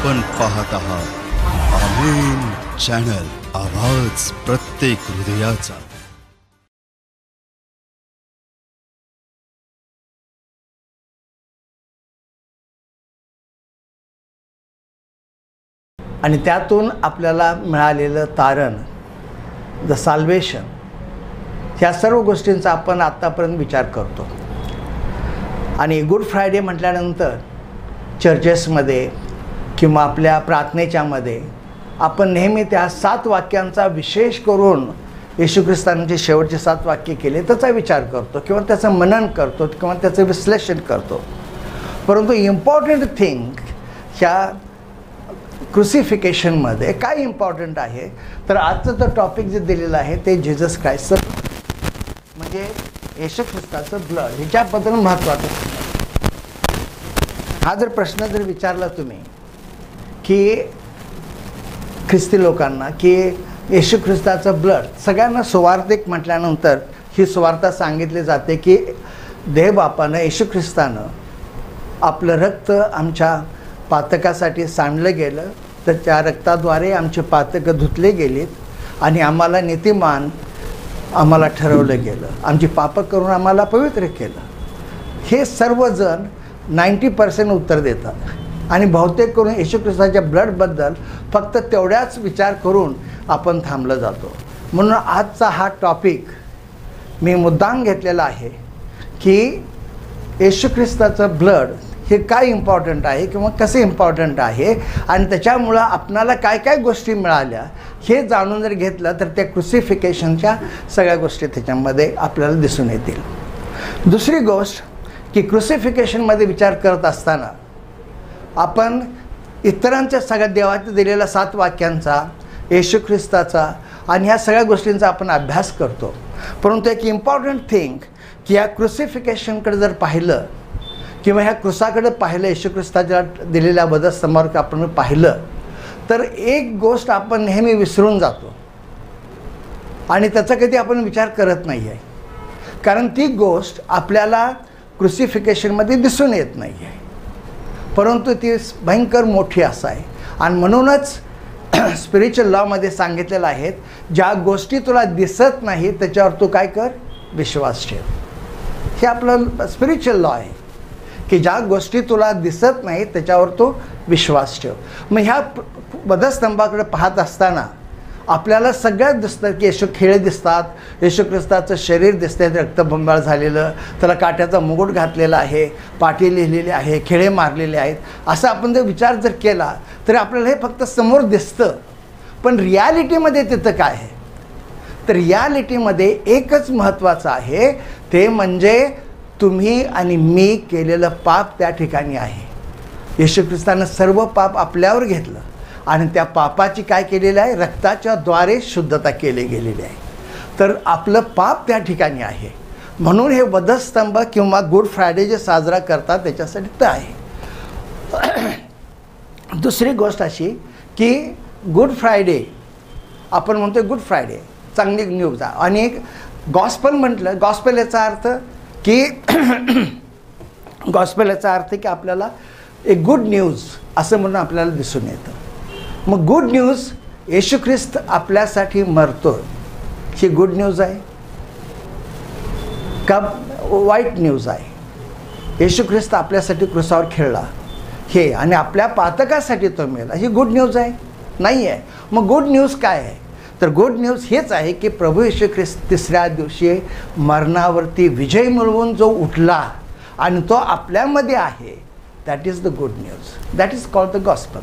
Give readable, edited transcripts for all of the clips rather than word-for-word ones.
आपण पाहत आहात आमेन चॅनल, आवाज प्रत्येक हृदयाचा. आणि त्यातून आपल्याला मिळालेलं तारण, द साल्वेशन, ह्या सर्व गोष्टींचा आपण आत्तापर्यंत विचार करतो. आणि गुड फ्रायडे म्हटल्यानंतर चर्चेसमध्ये किंवा आपल्या प्रार्थनेच्यामध्ये आपण नेहमी त्या 7 वाक्यांचा विशेष करून येशू ख्रिस्तांचे शेवटचे 7 वाक्य केले त्याचा विचार करतो किंवा त्याचं मनन करतो किंवा त्याचं विश्लेषण करतो. परंतु इम्पॉर्टंट थिंग ह्या क्रुसिफिकेशनमध्ये काय इम्पॉर्टंट आहे, तर आजचं तर टॉपिक जे दिलेलं आहे ते जीसस क्राइस्टचं, म्हणजे येशू ख्रिस्ताचं ब्लड, ह्याच्याबद्दल महत्त्वाचं. हा जर प्रश्न जर विचारला तुम्ही की ख्रिस्ती लोकांना की येशू ख्रिस्ताचं ब्लड, सगळ्यांना सुवार्तिक म्हटल्यानंतर ही सुवार्ता सांगितली जाते की देवबापानं, येशू ख्रिस्तानं आपलं रक्त आमच्या पातकासाठी सांडलं गेलं, तर त्या रक्ताद्वारे आमचे पातकं धुतले गेलीत आणि आम्हाला नीतिमान आम्हाला ठरवलं गेलं, आमची पापं करून आम्हाला पवित्र केलं. हे सर्वजण 90% उत्तर देतात आणि बहुतेक करून येशू ख्रिस्ताच्या ब्लडबद्दल फक्त तेवढ्याच विचार करून आपण थांबलं जातो. म्हणून आजचा हा टॉपिक मी मुद्दाम घेतलेला आहे की येशू ख्रिस्ताचं ब्लड हे काय इम्पॉर्टंट आहे किंवा कसे इम्पॉर्टंट आहे आणि त्याच्यामुळं आपणाला काय काय गोष्टी मिळाल्या हे जाणून जर घेतलं तर त्या क्रुसिफिकेशनच्या सगळ्या गोष्टी त्याच्यामध्ये आपल्याला दिसून येतील. दुसरी गोष्ट की क्रुसिफिकेशनमध्ये विचार करत असताना आपण इतरांच्या सगळ्या देवाच्या दिलेल्या 7 वाक्यांचा, येशू ख्रिस्ताचा आणि ह्या सगळ्या गोष्टींचा आपण अभ्यास करतो. परंतु एक इम्पॉर्टंट थिंग की या क्रुसिफिकेशनकडे जर पाहिलं किंवा ह्या क्रुसाकडे पाहिलं, येशू ख्रिस्ताच्या दिलेल्या वधस्तंभावर आपण पाहिलं तर एक गोष्ट आपण नेहमी विसरून जातो आणि त्याचा कधी आपण विचार करत नाही आहे, कारण ती गोष्ट आपल्याला क्रुसिफिकेशनमध्ये दिसून येत नाही आहे, परंतु ती भयंकर मोठी असं आहे. आणि म्हणूनच स्पिरिच्युअल लॉमध्ये सांगितलेलं आहे, ज्या गोष्टी तुला दिसत नाही त्याच्यावर तू काय कर, विश्वास ठेव. हे आपलं स्पिरिच्युअल लॉ आहे की ज्या गोष्टी तुला दिसत नाही त्याच्यावर तो विश्वास ठेव. मग ह्या वधस्तंभाकडे पाहत असताना आपल्याला सगळ्यात दिसतं की येशू खेळे दिसतात, येशू ख्रिस्ताचं शरीर दिसतंय रक्तबंबाळ झालेलं, त्याला काट्याचा मुकुट घातलेला आहे, पाठी लिहिलेली आहे, खेळे मारलेले आहेत, असं आपण जर विचार जर केला तरी आपल्याला हे फक्त समोर दिसतं. पण रियालिटीमध्ये तिथं काय आहे, तर रियालिटीमध्ये एकच महत्त्वाचं आहे, ते म्हणजे तुम्ही आणि मी केलेलं पाप त्या ठिकाणी आहे. येशू ख्रिस्तानं सर्व पाप आपल्यावर घेतलं आणि त्या पापाची काय केलेलं आहे, रक्ताच्या द्वारे शुद्धता केली गेलेली आहे. तर आपलं पाप त्या ठिकाणी आहे. म्हणून हे वधस्तंभ किंवा गुड फ्रायडे जे साजरा करतात त्याच्यासाठी तर आहे. दुसरी गोष्ट अशी की गुड फ्रायडे आपण म्हणतो, गुड फ्रायडे चांगली न्यूज आहे. आणि गॉस्पल म्हटलं, गॉस्पेल याचा अर्थ की गॉस्पेल याचा अर्थ की आपल्याला एक गुड न्यूज असं म्हणून आपल्याला दिसून येतं. मग गुड न्यूज, येशू ख्रिस्त आपल्यासाठी मरतो, ही गुड न्यूज आहे का वाईट न्यूज आहे? येशू ख्रिस्त आपल्यासाठी क्रुसावर खेळला हे आणि आपल्या पातकासाठी तो मेला, ही गुड न्यूज आहे? नाही आहे. मग गुड न्यूज काय आहे? तर गुड न्यूज हेच आहे की प्रभू येशू ख्रिस्त 3ऱ्या दिवशी मरणावरती विजय मिळवून जो उठला आणि तो आपल्यामध्ये आहे, that is the good news. That is called the gospel.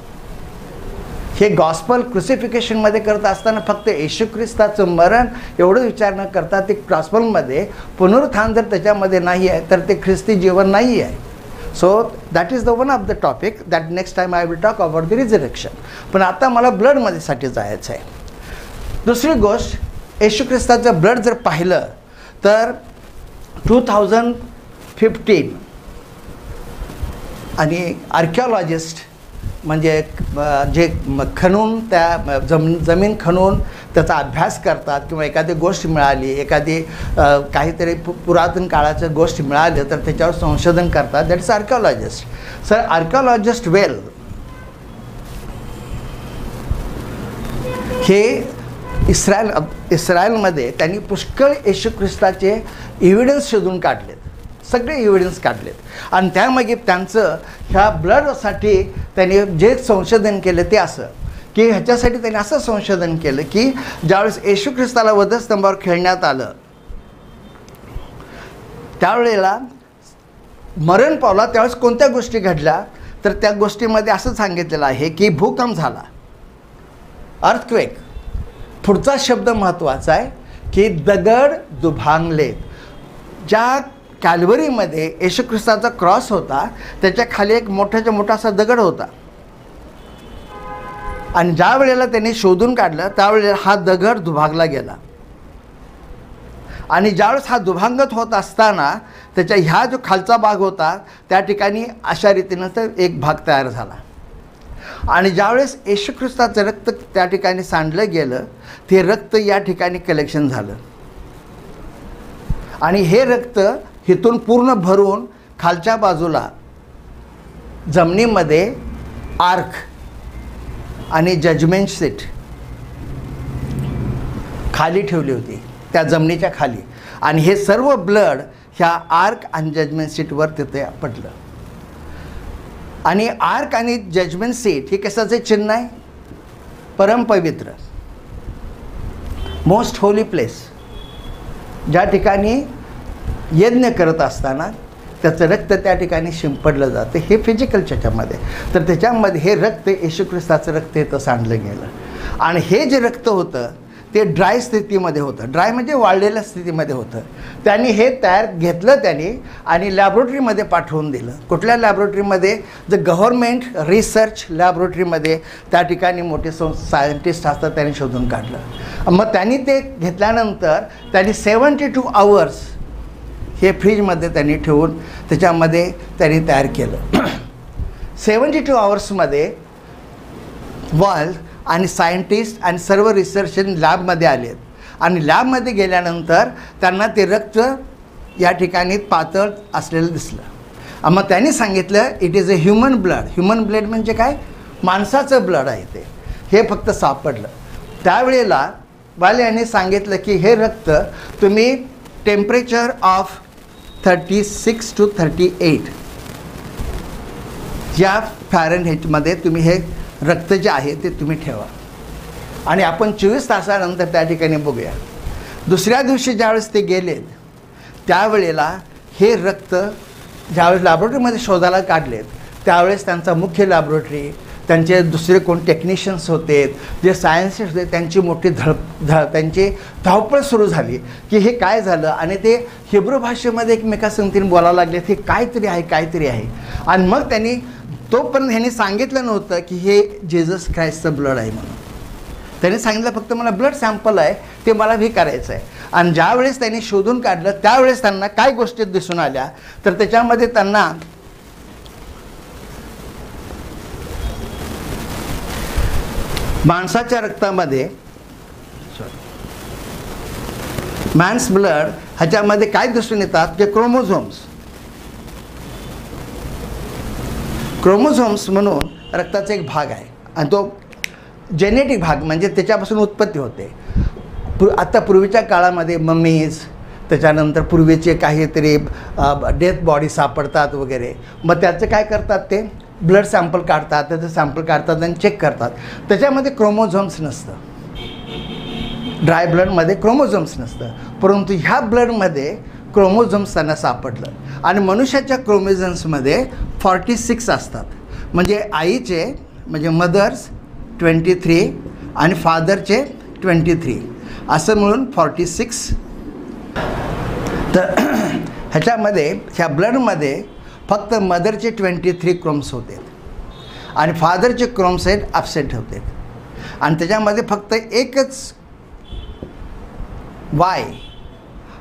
हे गॉस्पल क्रुसिफिकेशनमध्ये करत असताना फक्त येशू ख्रिस्ताचं मरण एवढं विचार न करता ते गॉस्पलमध्ये पुनरुत्थान जर त्याच्यामध्ये नाही आहे तर ते ख्रिस्ती जीवन नाही आहे. So that is the one of the topic that next time I will talk about the resurrection. पण आता मला ब्लडमध्ये साठी जायचं आहे. दुसरी गोष्ट, येशू ख्रिस्ताचं ब्लड जर पाहिलं तर 2015 आणि आर्किओलॉजिस्ट म्हणजे जे खणून त्या जमीन खणून त्याचा अभ्यास करतात किंवा एखादी गोष्ट मिळाली, एखादी काहीतरी पुरातन काळाचं गोष्ट मिळाली तर त्याच्यावर संशोधन करतात, that is archaeologist. Sir archaeologist well हे इस्रायलमध्ये त्यांनी पुष्कळ येशू ख्रिस्ताचे एव्हिडन्स शोधून काढलेत, सगळे एव्हिडन्स काढलेत. आणि त्यामागे त्यांचं ह्या ब्लडसाठी त्यांनी जे संशोधन केलं ते असं की ह्याच्यासाठी त्यांनी असं संशोधन केलं की ज्यावेळेस येशू ख्रिस्ताला वधस्तंभावर खेळण्यात आलं त्यावेळेला मरण पावला त्यावेळेस कोणत्या गोष्टी घडल्या, तर त्या गोष्टीमध्ये असं सांगितलेलं आहे की भूकंप झाला, अर्थक्वेक. पुढचा शब्द महत्त्वाचा आहे की दगड दुभांगले. ज्या कॅल्वरीमध्ये येशू ख्रिस्ताचा क्रॉस होता त्याच्या खाली एक मोठाच्या मोठा असा दगड होता आणि ज्या वेळेला त्यांनी शोधून काढलं त्यावेळेला हा दगड दुभागला गेला. आणि ज्यावेळेस हा दुभांगत होत असताना त्याच्या ह्या जो खालचा भाग होता त्या ठिकाणी अशा रीतीनं तर एक भाग तयार झाला. आणि ज्यावेळेस येशू ख्रिस्ताचं रक्त त्या ठिकाणी सांडलं गेलं ते रक्त या ठिकाणी कलेक्शन झालं आणि हे रक्त इथून पूर्ण भरून खालच्या बाजूला जमिनीमध्ये आर्क आणि जजमेंट सीट खाली ठेवली होती, त्या जमिनीच्या खाली. आणि हे सर्व ब्लड ह्या आर्क आणि जजमेंट सीटवर तिथे पडलं. आणि आर्क आणि जजमेंट सीट हे कशाचे चिन्ह आहे? परमपवित्र, मोस्ट होली प्लेस, ज्या ठिकाणी यज्ञ करत असताना त्याचं रक्त त्या ठिकाणी शिंपडलं जातं. हे फिजिकलच्या ह्याच्यामध्ये. तर त्याच्यामध्ये हे रक्त येशू ख्रिस्ताचं रक्त इथं सांडलं गेलं. आणि हे जे रक्त होतं ते ड्राय स्थितीमध्ये होतं, ड्राय म्हणजे वाळलेल्या स्थितीमध्ये होतं. त्यांनी हे तयार घेतलं त्यांनी आणि लॅबोरेटरीमध्ये पाठवून दिलं. कुठल्या लॅबोरेटरीमध्ये? ज गव्हर्मेंट रिसर्च लॅबोरेटरीमध्ये. त्या ठिकाणी मोठे सायंटिस्ट असतात, त्यांनी शोधून काढलं. मग त्यांनी ते घेतल्यानंतर त्यांनी 72 आवर्स हे फ्रीजमध्ये त्यांनी ठेवून त्याच्यामध्ये त्यांनी तयार केलं. 72 आवर्समध्ये वर्ल्ड आणि सायंटिस्ट आणि सर्व रिसर्च लॅबमध्ये आलेत. आणि लॅबमध्ये गेल्यानंतर त्यांना ते रक्त या ठिकाणी पातळ असलेलं दिसलं. मग त्यांनी सांगितलं it is a human blood. Human blood म्हणजे काय? माणसाचं ब्लड आहे ते. हे फक्त सापडलं. त्यावेळेला वाले यांनी सांगितलं की हे रक्त तुम्ही टेम्परेचर ऑफ 36 to 38 या फॅरनहीटमध्ये तुम्ही हे रक्त जे आहे ते तुम्ही ठेवा आणि आपण 24 तासानंतर त्या ठिकाणी बघूया. दुसऱ्या दिवशी ज्यावेळेस ते गेलेत त्यावेळेला हे रक्त ज्यावेळेस लॅबोरेटरीमध्ये शोधायला काढलेत त्यावेळेस त्यांचा मुख्य लॅबोरेटरी, त्यांचे दुसरे कोण टेक्निशियन्स होते, जे सायन्सिस्ट होते, त्यांची मोठी त्यांची धावपळ सुरू झाली की हे काय झालं. आणि ते हिब्रू भाषेमध्ये एकमेकांसंगतीने बोलायला लागले हे काहीतरी आहे, काहीतरी आहे. आणि मग त्यांनी तोपर्यंत ह्यांनी सांगितलं नव्हतं की हे जेजस ख्राइस्टचं ब्लड आहे म्हणून. त्यांनी सांगितलं फक्त मला ब्लड सॅम्पल आहे, ते मला हे करायचं आहे. आणि ज्यावेळेस त्यांनी शोधून काढलं त्यावेळेस त्यांना काय गोष्टी दिसून आल्या तर त्याच्यामध्ये त्यांना माणसाच्या रक्तामध्ये मॅन्स ब्लड ह्याच्यामध्ये काय दिसून येतात की क्रोमोझोम्स म्हणून रक्ताचा एक भाग आहे आणि तो जेनेटिक भाग म्हणजे त्याच्यापासून उत्पत्ती होते. आता पूर्वीच्या काळामध्ये मम्मीज, त्याच्यानंतर पूर्वीचे काहीतरी डेथ बॉडी सापडतात वगैरे, मग त्याचं काय करतात ते ब्लड सॅम्पल काढतात, त्याचं सॅम्पल काढतात आणि चेक करतात. त्याच्यामध्ये क्रोमोझोम्स नसतं, ड्राय ब्लडमध्ये क्रोमोझोम्स नसतं. परंतु ह्या ब्लडमध्ये क्रोमोझोम्स त्यांना सापडलं. आणि मनुष्याच्या क्रोमोझोम्समध्ये 46 असतात. म्हणजे आईचे म्हणजे मदर्स 23 आणि फादरचे 23 असं मिळून 46. तर ह्याच्यामध्ये ह्या ब्लडमध्ये फक्त मदरचे 23 क्रोम्स होते आणि फादरचे क्रोम्स आहेत ॲब्सेंट होते. आणि त्याच्यामध्ये फक्त एकच वाय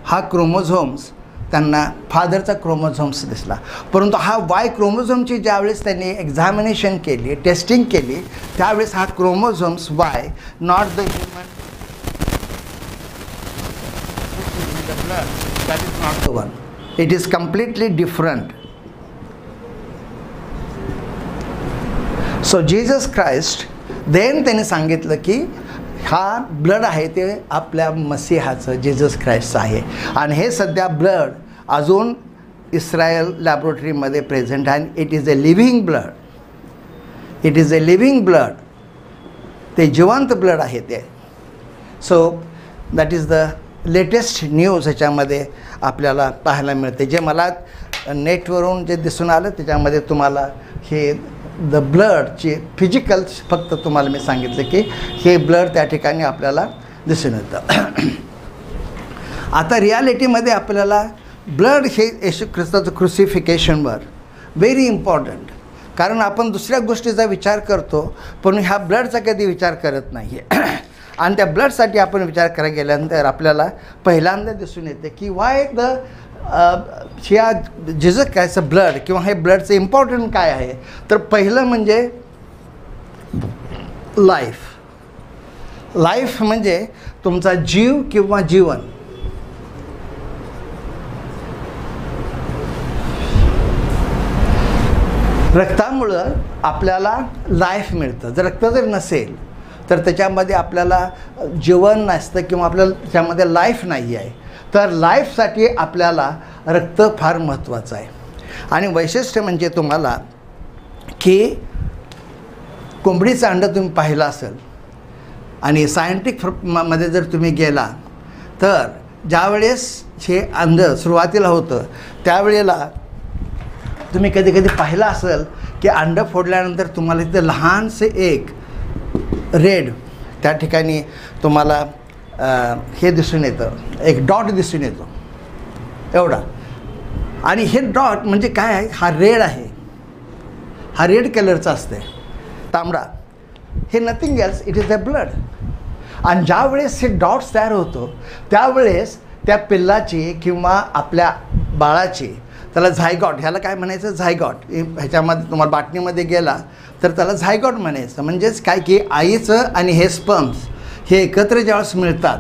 हा क्रोमोझोम्स त्यांना फादरचा क्रोमोझोम्स दिसला. परंतु हा वाय क्रोमोझोमची ज्यावेळेस त्यांनी एक्झामिनेशन केली, टेस्टिंग केली, त्यावेळेस हा chromosomes why not the human that is not the one. It is completely different. So Jesus Christ then त्यांनी सांगितलं की हा ब्लड आहे ते आपल्या मसीहाचं, जेजस ख्राइस्टचं आहे. आणि हे सध्या ब्लड अजून इस्रायल लॅबोरेटरीमध्ये प्रेझेंट आहे. It is a living blood. It is a living blood. ते जिवंत ब्लड आहे ते. So that is the latest news ह्याच्यामध्ये आपल्याला पाहायला मिळते. जे मला नेटवरून जे दिसून आलं त्याच्यामध्ये तुम्हाला हे द ब्लडची फिजिकल फक्त तुम्हाला मी सांगितलं की हे ब्लड त्या ठिकाणी आपल्याला दिसून येतं. आता रियालिटीमध्ये आपल्याला ब्लड हे येशू ख्रिस्ताचं क्रुसिफिकेशनवर व्हेरी इम्पॉर्टंट. कारण आपण दुसऱ्या गोष्टीचा विचार करतो पण ह्या ब्लडचा कधी विचार करत नाही आहे. आणि त्या ब्लडसाठी आपण विचार करायला गेल्यानंतर आपल्याला पहिल्यांदा दिसून येते की वाय द ह्या जेजस ख्राइस्टचं ब्लड किंवा हे ब्लडचं इम्पॉर्टंट काय आहे. तर पहिलं म्हणजे लाईफ. लाईफ म्हणजे तुमचा जीव किंवा जीवन. रक्तामुळं आपल्याला लाईफ मिळतं. जर रक्त जर नसेल तर त्याच्यामध्ये आपल्याला जीवन नसतं किंवा आपल्याला त्याच्यामध्ये लाईफ नाही आहे. तर लाईफसाठी आपल्याला रक्त फार महत्त्वाचं आहे. आणि वैशिष्ट्य म्हणजे तुम्हाला की कोंबडीचं अंडं तुम्ही पाहिलं असेल आणि सायंटिफिक मध्ये जर तुम्ही गेला तर ज्यावेळेस हे अंडं सुरुवातीला होतं त्यावेळेला तुम्ही कधी कधी पाहिलं असेल की अंडं फोडल्यानंतर तुम्हाला इथं लहानसे एक रेड त्या ठिकाणी तुम्हाला हे दिसून येतं, एक डॉट दिसून येतो एवढा. आणि हे डॉट म्हणजे काय आहे, हा रेड आहे, हा रेड कलरचा असते, तांबडा. हे nothing else, it is the blood. आणि ज्यावेळेस हे डॉट्स तयार होतो त्यावेळेस त्या पिल्लाची किंवा आपल्या बाळाची, त्याला झायगॉट, ह्याला काय म्हणायचं, झायगॉट. ह्याच्यामध्ये तुम्हाला बाटलीमध्ये गेला तर त्याला झायगॉट म्हणायचं. म्हणजेच काय की आईचं आणि हे स्पर्म्स हे एकत्र ज्यावेळेस मिळतात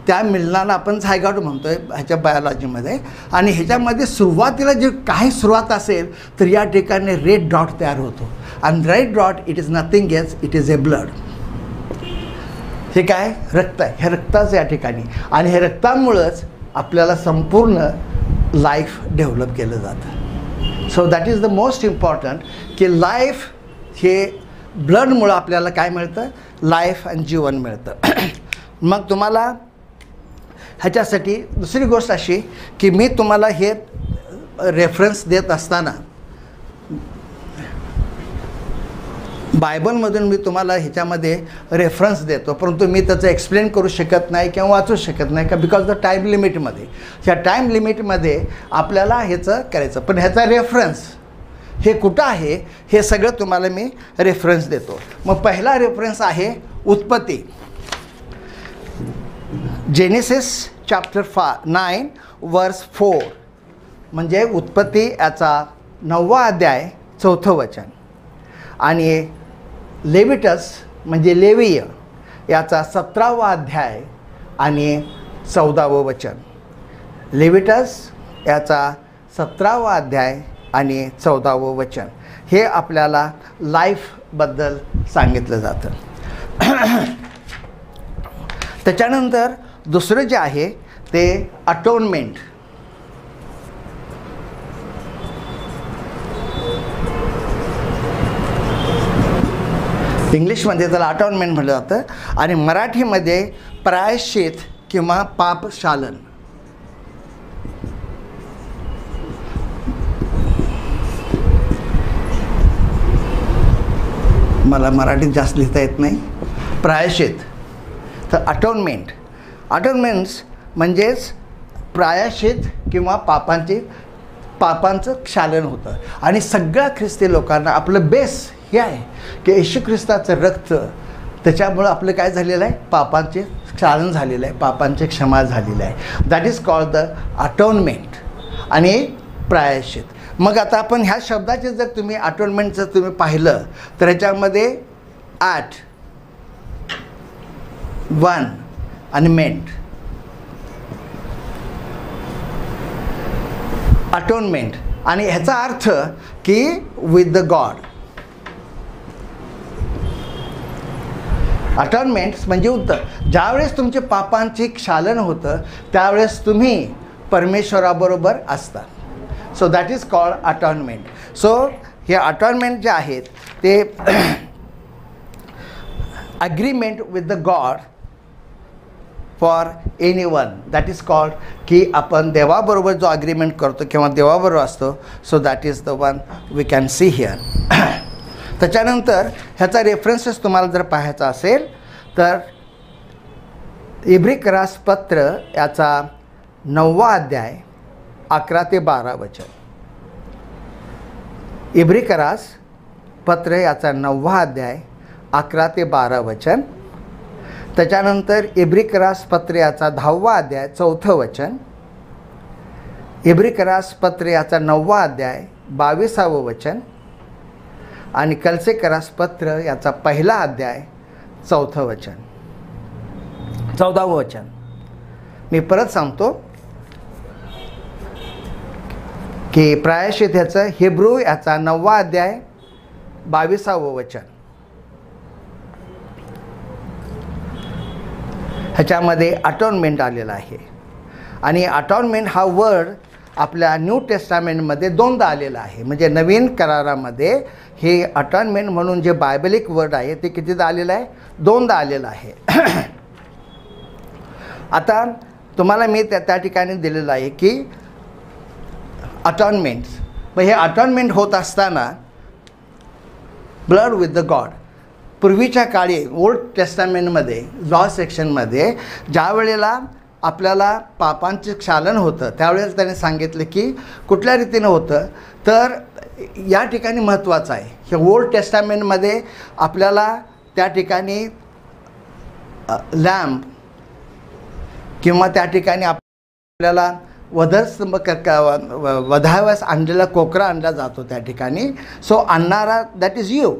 त्या मिलनाला आपण झायगॉट म्हणतो आहे ह्याच्या बायोलॉजीमध्ये. आणि ह्याच्यामध्ये सुरुवातीला जे काही सुरुवात असेल तर या ठिकाणी रेड डॉट तयार होतो. आणि red dot it is nothing else, it is a blood. हे काय, रक्त आहे. हे रक्ताचं या ठिकाणी. आणि हे रक्तामुळंच आपल्याला संपूर्ण लाईफ डेव्हलप केलं जातं. So that is the most important की लाईफ हे ब्लडमुळं आपल्याला काय मिळतं, लाईफ आणि जीवन मिळतं. मग तुम्हाला ह्याच्यासाठी दुसरी गोष्ट अशी की मी तुम्हाला हे रेफरन्स देत असताना बायबलमधून मी तुम्हाला ह्याच्यामध्ये रेफरन्स देतो, परंतु मी त्याचं एक्सप्लेन करू शकत नाही किंवा वाचू शकत नाही का, बिकॉज द टाईम लिमिटमध्ये. ह्या टाईम लिमिटमध्ये आपल्याला ह्याचं करायचं. पण ह्याचा रेफरन्स हे कुठं आहे हे सगळं तुम्हाला मी रेफरन्स देतो. मग पहिला रेफरन्स आहे उत्पत्ती, जेनेसिस चॅप्टर 9 वर्स 4. म्हणजे उत्पत्ती याचा 9वा अध्याय 4थं वचन. आणि लेविटस म्हणजे लेवीय याचा 17वा अध्याय आणि 14वं वचन. लेविटस याचा 17वा अध्याय आणि 14वं वचन हे आपल्याला लाईफबद्दल सांगितलं जातं. त्याच्यानंतर दुसरं जे आहे ते अटोनमेंट. इंग्लिशमध्ये त्याला अटोनमेंट म्हटलं जातं आणि मराठीमध्ये प्रायश्चित किंवा पापशालन. मला मराठीत जास्त लिहिता येत नाही. प्रायश्चित तर अटोनमेंट. अटोनमेंट्स म्हणजेच प्रायश्चित किंवा पापांचं क्षालन होतं. आणि सगळ्या ख्रिस्ती लोकांना आपलं बेस हे आहे की येशू ख्रिस्ताचं रक्त, त्याच्यामुळं आपलं काय झालेलं आहे, पापांचे क्षालन झालेलं आहे, पापांचे क्षमा झालेलं आहे. That is called the atonement आणि प्रायश्चित. मग आता आपण ह्या शब्दाचे जर तुम्ही अटोनमेंटचं तुम्ही पाहिलं तर ह्याच्यामध्ये ॲट, वन आणि मेंट. अटोनमेंट आणि ह्याचा अर्थ की विथ द गॉड. अटॉर्नमेंट्स म्हणजे उत्तर. ज्यावेळेस तुमचे पापांचे क्षालन होतं त्यावेळेस तुम्ही परमेश्वराबरोबर असता. So that is called atonement. So हे अटॉर्नमेंट जे आहेत ते agreement with the God for any one. That is called की आपण देवाबरोबर जो अग्रीमेंट करतो किंवा देवाबरोबर असतो. So that is the one we can see here. त्याच्यानंतर ह्याचा रेफरन्सेस तुम्हाला जर पाहायचा असेल तर इब्रिकरास पत्र याचा 9वा अध्याय 11 ते 12 वचन. इब्रिकरास पत्र याचा 9वा अध्याय 11 ते 12 वचन. त्याच्यानंतर इब्रिकरास पत्र याचा 10वा अध्याय 4थं वचन. इब्रिकरास पत्र याचा 9वा अध्याय 22वं वचन. आणि कलसेकरास पत्र याचा 1ला अध्याय 4थं वचन 14वं वचन. मी परत सांगतो की प्रायश्चित ह्याचं हिब्रू याचा 9वा अध्याय 22वं वचन. ह्याच्यामध्ये अटॉर्नमेंट आलेला आहे. आणि अटॉर्नमेंट हा वर्ड आपल्या न्यू टेस्टामेंटमध्ये 2दा आलेला आहे. म्हणजे नवीन करारामध्ये हे अटॉर्नमेंट म्हणून जे बायबलिक वर्ड आहे ते कितीदा आलेलं आहे? 2दा आलेलं आहे. आता तुम्हाला मी त्या ठिकाणी दिलेलं आहे की अटॉर्नमेंट्स. मग हे अटॉर्नमेंट होत असताना ब्लड विथ द गॉड. पूर्वीच्या काळी ओल्ड टेस्टामेंटमध्ये लॉ सेक्शनमध्ये ज्या वेळेला आपल्याला पापांचे क्षालन होतं त्यावेळेला त्याने सांगितलं की कुठल्या रीतीनं होतं. तर या ठिकाणी महत्त्वाचं आहे हे ओल्ड टेस्टामेंटमध्ये आपल्याला त्या ठिकाणी लॅम्प किंवा त्या ठिकाणी आपल्याला वधस्तंभ वधाव्यास आणलेला कोकरा आणला जातो त्या ठिकाणी. सो आणणारा दॅट इज यू.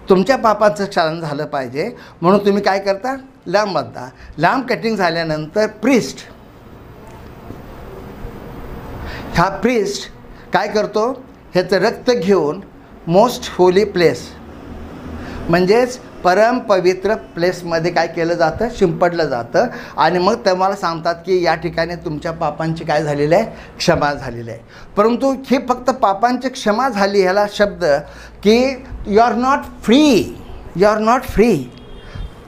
तुमच्या पापाचं क्षालन झालं पाहिजे म्हणून तुम्ही काय करता? लॅम्प बांधता. लॅम्प कटिंग झाल्यानंतर प्रिस्ट काय करतो? ह्याचं रक्त घेऊन मोस्ट होली प्लेस म्हणजेच परम पवित्र प्लेसमध्ये काय केलं जातं? शिंपडलं जातं. आणि मग तुम्हाला सांगतात की या ठिकाणी तुमच्या पापांची काय झालेलं आहे? क्षमा झालेली आहे. परंतु ही फक्त पापांची क्षमा झाली ह्याला शब्द की you are not free. You are not free.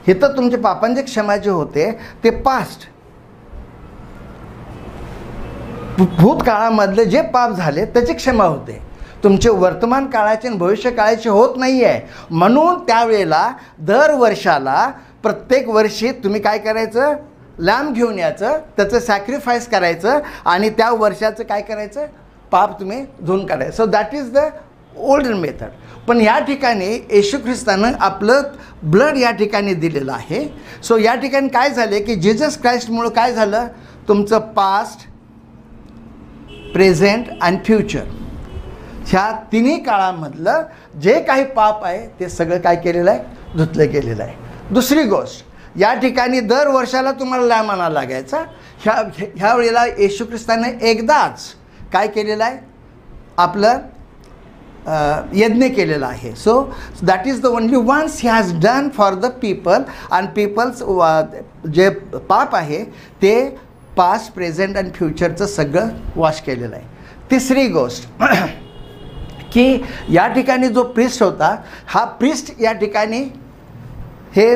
हे तर तुमचे पापांचे क्षमा जे होते ते पास्ट भूतकाळामधले जे पाप झाले त्याची क्षमा होते. तुमचे वर्तमान काळाचे आणि भविष्य काळाचे होत नाही आहे. म्हणून त्यावेळेला दर वर्षाला प्रत्येक वर्षी तुम्ही काय करायचं? लॅम्प घेऊन यायचं, त्याचं सॅक्रिफाईस करायचं आणि त्या वर्षाचं काय करायचं? पाप तुम्ही धुवून काढायचं. So that is the old method. पण या ठिकाणी येशू ख्रिस्तानं आपलं ब्लड या ठिकाणी दिलेलं आहे. सो या ठिकाणी काय झाले की जीसस क्राइस्टमुळं काय झालं? तुमचं पास्ट, प्रेझेंट आणि फ्युचर ह्या तिन्ही काळामधलं जे काही पाप आहे ते सगळं काय केलेलं आहे? धुतलं गेलेलं आहे. दुसरी गोष्ट, या ठिकाणी दर वर्षाला तुम्हाला लॅम्प आणायला लागायचा. ह्या वेळेला येशू ख्रिस्तानं एकदाच काय केलेलं आहे? आपलं यज्ञ केलेला आहे. So that is the only once he has done for the people. आणि पीपल्स जे पाप आहे ते पास्ट, प्रेझेंट आणि फ्युचरचं सगळं वॉश केलेलं आहे. तिसरी गोष्ट की या ठिकाणी जो प्रिस्ट होता हा प्रिस्ट या ठिकाणी हे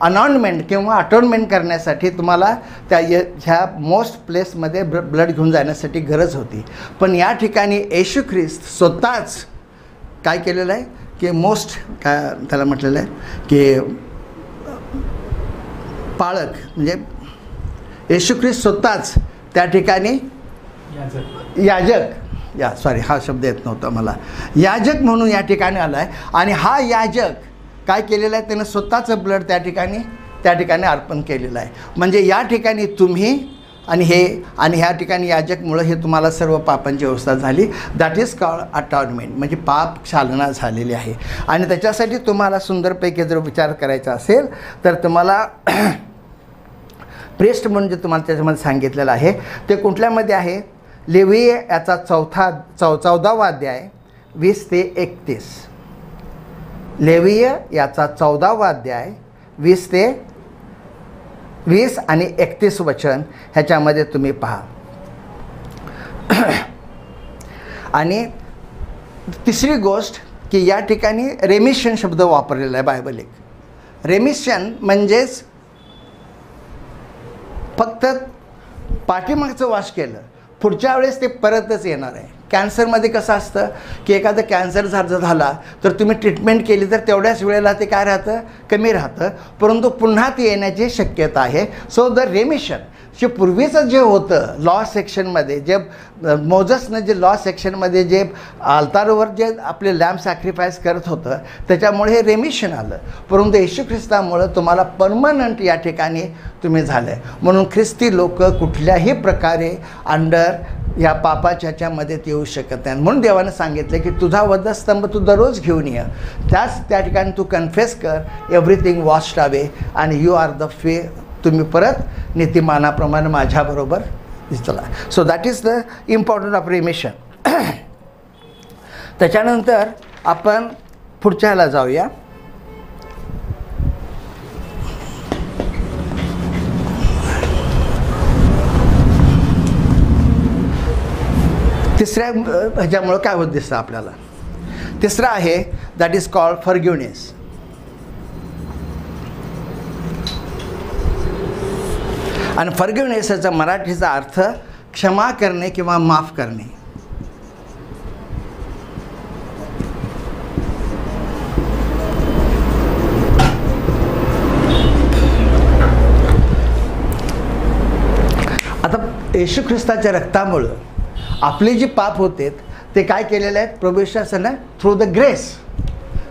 अनॉइंटमेंट किंवा अटॉर्नमेंट करण्यासाठी तुम्हाला त्या ह्या मोस्ट प्लेसमध्ये ब्लड घेऊन जाण्यासाठी गरज होती. पण या ठिकाणी येशू ख्रिस्त स्वतःच काय केलेलं आहे की मोस्ट काय त्याला म्हटलेलं आहे की पाळक म्हणजे येशू ख्रिस्त स्वतःच त्या ठिकाणी याजक हा शब्द येत नव्हता मला. याजक म्हणून या ठिकाणी आला आहे. आणि हा याजक काय केलेलं आहे? त्यानं स्वतःचं ब्लड त्या ठिकाणी अर्पण केलेलं आहे. म्हणजे या ठिकाणी तुम्ही आणि ह्या ठिकाणी याजकमुळं हे तुम्हाला सर्व पापांची व्यवस्था झाली. That is called atonement. म्हणजे पाप क्षालना झालेली आहे. आणि त्याच्यासाठी तुम्हाला सुंदरपैकी जर विचार करायचा असेल तर तुम्हाला प्रेस्ट म्हणून जे तुम्हाला त्याच्यामध्ये सांगितलेलं आहे ते कुठल्यामध्ये आहे? लेवी याचा 14वा अध्याय 20 ते 31. लेवीय याचा 14वा अध्याय 20 आणि 31 वचन ह्याच्यामध्ये तुम्ही पहा. आणि तिसरी गोष्ट की या ठिकाणी रेमिशन शब्द वापरलेला आहे बायबल. एक रेमिशन म्हणजेच फक्त पाठीमागचं वॉश केलं, पुढच्या वेळेस ते परतच येणार आहे. कॅन्सरमध्ये कसं असतं की एखादं कॅन्सर झाला तर तुम्ही ट्रीटमेंट केली तर तेवढ्याच वेळेला ते काय राहतं, कमी राहतं, परंतु पुन्हा ते येण्याची शक्यता आहे. सो द रेमिशन जे पूर्वीचं जे होतं लॉ सेक्शनमध्ये, जे मोजसनं जे लॉ सेक्शनमध्ये जे अल्तारवर जे आपले लॅम्ब सॅक्रिफाईस करत होतं त्याच्यामुळे हे रेमिशन आलं. परंतु येशू ख्रिस्तामुळं तुम्हाला परमनंट या ठिकाणी तुम्ही झालं आहे. म्हणून ख्रिस्ती लोक कुठल्याही प्रकारे अंडर या पापाच्या ह्याच्यामध्ये येऊ शकत नाही. म्हणून देवानं सांगितलं की तुझा वधस्तंभ तू दररोज घेऊन ये, त्या ठिकाणी तू कन्फेस कर, एव्हरीथिंग वॉश्ड अवे आणि यू आर द फे, तुम्ही परत नीतिमानाप्रमाणे माझ्याबरोबर चला. So that is the important of रेमिशन. त्याच्यानंतर आपण पुढच्या ह्याला जाऊया. तिसऱ्या ह्याच्यामुळं काय होत दिसतं आपल्याला. तिसरं आहे दॅट इज कॉल्ड फॉरगिव्हनेस. आणि फॉरगिव्हनेस याचा मराठीचा अर्थ क्षमा करणे किंवा माफ करणे. आता येशू ख्रिस्ताच्या रक्तामुळं आपले जे पाप होते ते काय केलेले आहेत प्रभू येशूने थ्रू द ग्रेस.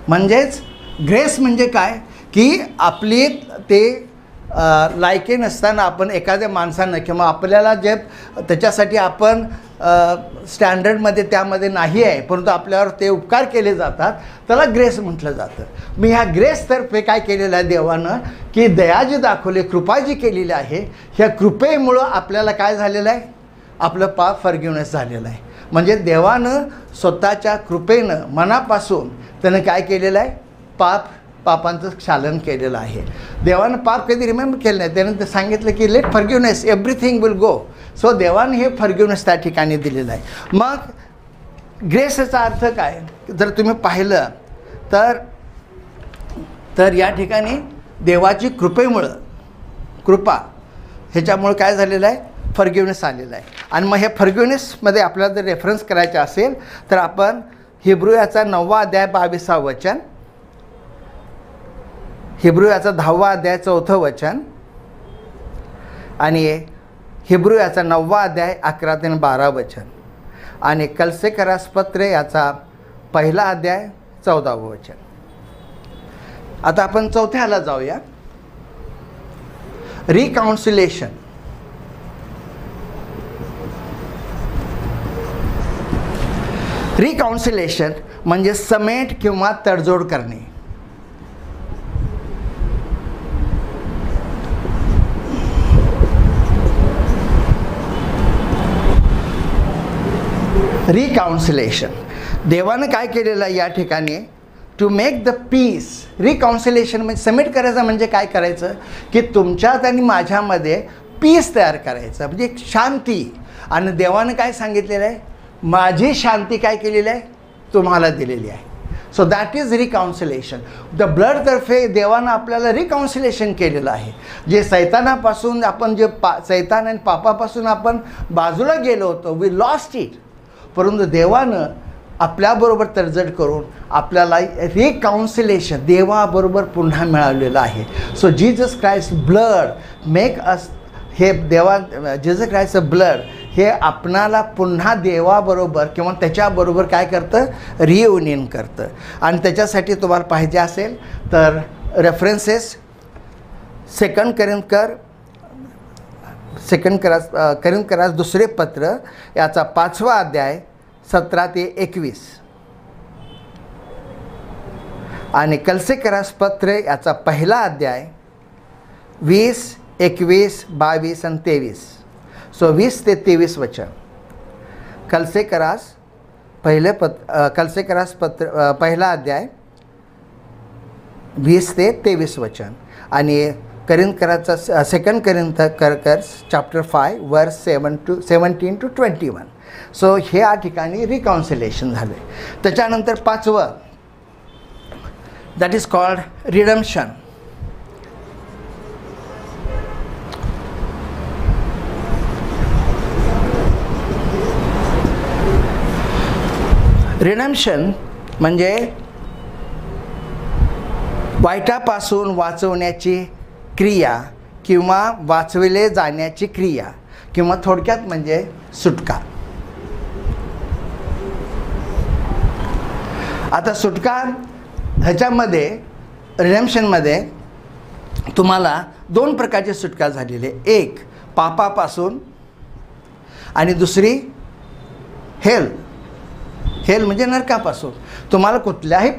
म्हणजेच ग्रेस म्हणजे काय की आपली ते लायकी नसताना आपण एखाद्या माणसानं किंवा आपल्याला जे त्याच्यासाठी आपण स्टँडर्डमध्ये त्यामध्ये नाही आहे परंतु आपल्यावर ते उपकार केले जातात त्याला ग्रेस म्हटलं जातं. मी ह्या ग्रेसतर्फे काय केलेलं आहे देवानं की दया जी दाखवली, कृपा जी केलेली आहे, ह्या कृपेमुळं आपल्याला काय झालेलं आहे, आपलं पाप फॉरगिव्हनेस झालेलं आहे. म्हणजे देवानं स्वतःच्या कृपेनं मनापासून त्यानं काय केलेलं आहे, पापांचं क्षालन केलेलं आहे. देवानं पाप कधी रिमेंबर केलं नाही, त्यानं ते सांगितलं की let forgiveness everything will go. So देवानं हे फॉरगिव्हनेस त्या ठिकाणी दिलेलं आहे. मग ग्रेसचा अर्थ काय जर तुम्ही पाहिलं तर या ठिकाणी देवाची कृपा ह्याच्यामुळं काय झालेलं आहे, फॉरगिव्हनेस आलेलं आहे. आणि मग हे फॉरगिव्हनेसमध्ये आपल्याला जर रेफरन्स करायचं असेल तर आपण हिब्रू याचा 9वा अध्याय 22वा वचन, हिब्रू याचा 10वा अध्याय 4थं वचन आणि हिब्रू याचा 9वा अध्याय 11 ते 12 वचन आणि कलसेकरास पत्र याचा 1ला अध्याय 14वं वचन. आता आपण चौथ्याला जाऊया. रिकाउन्सिलेशन. रिकाउन्सिलेशन म्हणजे समेट किंवा तडजोड करणे. रिकाउन्सिलेशन देवानं काय केलेलं आहे या ठिकाणी टू मेक द पीस. रिकाउन्सिलेशन म्हणजे समिट करायचं म्हणजे काय करायचं की तुमच्यात आणि माझ्यामध्ये पीस तयार करायचं म्हणजे शांती. आणि देवानं काय सांगितलेलं आहे, माझी शांती काय केलेली आहे, तुम्हाला दिलेली आहे. So that is reconciliation. The ब्लडतर्फे देवानं आपल्याला रिकाउन्सिलेशन केलेलं आहे. जे सैतानापासून आपण जे सैतान आणि पापापासून आपण बाजूला गेलो होतो, वी लॉस्ट इट, परंतु देवानं आपल्याबरोबर तडजोड करून आपल्याला रिकाउन्सिलेशन देवाबरोबर पुन्हा मिळालेलं आहे. So Jesus Christ blood make us, हे जीसस क्राइस्टचं ब्लड हे आपणाला पुन्हा देवाबरोबर किंवा त्याच्याबरोबर काय करतं, रियुनियन करतं. आणि त्याच्यासाठी तुम्हाला पाहिजे असेल तर रेफरन्सेस सेकंड करिंथकरास दुसरे पत्र याचा 5वा अध्याय 17 ते 21 आणि कलसेकरास पत्र याचा 1ला अध्याय 20, 21, 22 आणि 23. सो 20 ते 23 वचन. कलसेकरास पत्र 1ला अध्याय 20 ते 23 वचन आणि करिंथकराचा सेकंड करिंथकर्स चॅप्टर 5 वर्स 17 to 21. सो हे या ठिकाणी रिकॉन्सिलेशन झालं. त्याच्यानंतर 5वं, that is called redemption. Redemption म्हणजे वाईटापासून वाचवण्याची क्रिया किंवा वाचविले जाण्याची क्रिया किंवा थोडक्यात म्हणजे सुटका. आता सुटका ह्याच्यामध्ये रिडेम्पशनमध्ये तुम्हाला 2 प्रकारची सुटका झालेली आहे. एक पापापासून आणि दुसरी हेल म्हणजे नरकापासून. तुम्हाला कुठल्याही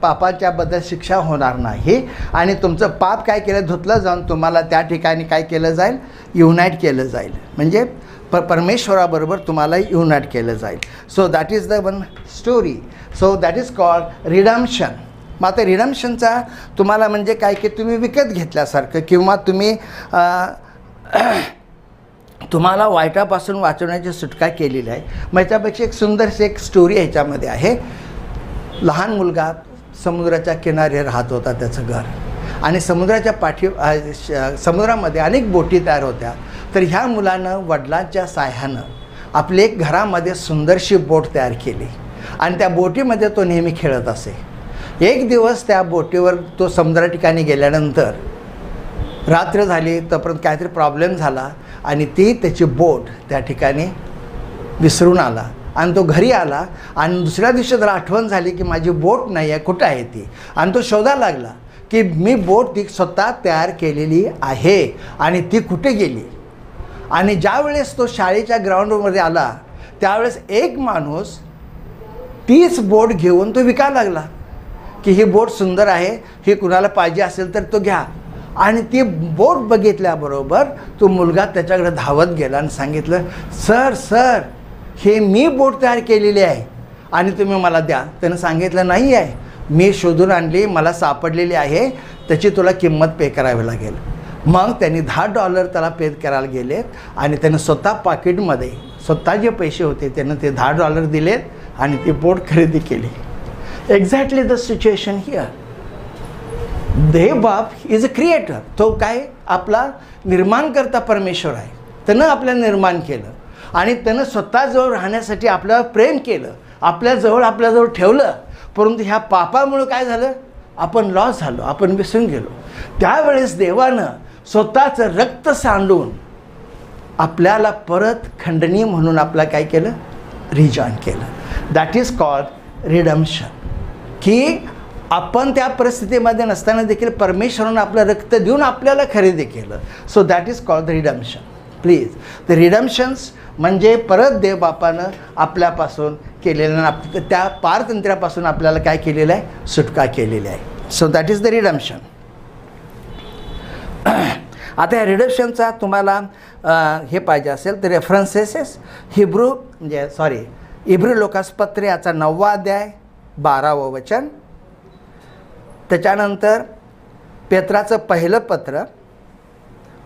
पापाच्याबद्दल शिक्षा होणार नाही आणि तुमचं पाप काय केलं धुतलं जाऊन तुम्हाला त्या ठिकाणी काय केलं जाईल, युनाईट केलं जाईल. म्हणजे परमेश्वराबरोबर तुम्हाला युनाईट केलं जाईल. So that is the one story. So that is called redemption. मग आता रिडम्पशनचा तुम्हाला म्हणजे काय की तुम्ही विकत घेतल्यासारखं किंवा तुम्हाला वाईटापासून वाचवण्याची सुटका केलेली आहे. मग याच्यापेक्षा एक सुंदरशी एक स्टोरी ह्याच्यामध्ये आहे. लहान मुलगा समुद्राच्या किनारी राहत होता, त्याचं घर, आणि समुद्राच्या समुद्रामध्ये अनेक बोटी तयार होत्या. तर ह्या मुलानं वडिलांच्या साह्यानं आपली एक घरामध्ये सुंदरशी बोट तयार केली आणि त्या बोटीमध्ये तो नेहमी खेळत असे. एक दिवस त्या बोटीवर तो समुद्रा ठिकाणी गेल्यानंतर रात्र झाली, तोपर्यंत काहीतरी प्रॉब्लेम झाला आणि त्याची बोट त्या ठिकाणी विसरून आला आणि तो घरी आला आणि दुसऱ्या दिवशी त्याला आठवण झाली की माझी बोट नाही आहे, कुठं आहे ती. आणि तो शोधायला लागला की मी बोट ती स्वतः तयार केलेली आहे आणि ती कुठे गेली. आणि ज्यावेळेस तो शाळेच्या ग्राउंडमध्ये आला त्यावेळेस एक माणूस तीच बोट घेऊन तो विकायला लागला की ही बोट सुंदर आहे, ही कुणाला पाहिजे असेल तर तो घ्या. आणि ती बोट बघितल्याबरोबर तो मुलगा त्याच्याकडे धावत गेला आणि सांगितलं, सर हे मी बोट तयार केलेली आहे आणि तुम्ही मला द्या. त्यानं सांगितलं, नाही आहे, मी शोधून आणली, मला सापडलेली आहे, त्याची तुला किंमत पे करावी लागेल. मग त्यांनी $10 त्याला पे करायला गेलेत आणि त्यानं स्वतः पाकिटमध्ये स्वतः जे पैसे होते त्यानं ते $10 दिलेत आणि ती बोट खरेदी केली. Exactly the situation here. देव बाप इज अ क्रिएटर. तो काय आपला निर्माणकर्ता परमेश्वर आहे. त्यानं आपल्याला निर्माण केलं आणि त्यानं स्वतःजवळ राहण्यासाठी आपल्याला प्रेम केलं, आपल्याजवळ ठेवलं. परंतु ह्या पापामुळं काय झालं, आपण लॉस झालो, आपण विसरून गेलो. त्यावेळेस देवानं स्वतःचं रक्त सांडून आपल्याला परत खंडणी म्हणून आपल्याला काय केलं, रिजॉइन केलं. That is called redemption. की आपण त्या परिस्थितीमध्ये नसताना देखील परमेश्वरानं आपलं रक्त देऊन आपल्याला खरेदी केलं. So that is called the redemption. Please, the redemptions म्हणजे परत देव बापानं आपल्यापासून केलेलं, त्या पारतंत्र्यापासून आपल्याला काय केलेलं आहे, सुटका केलेली आहे. So that is the redemption. आता या रिडम्पशनचा तुम्हाला हे पाहिजे असेल तर रेफरन्सेस इब्रू लोकासपत्र याचा 9वा अध्याय 12वं वचन. त्याच्यानंतर पेत्राचं पहिलं पत्र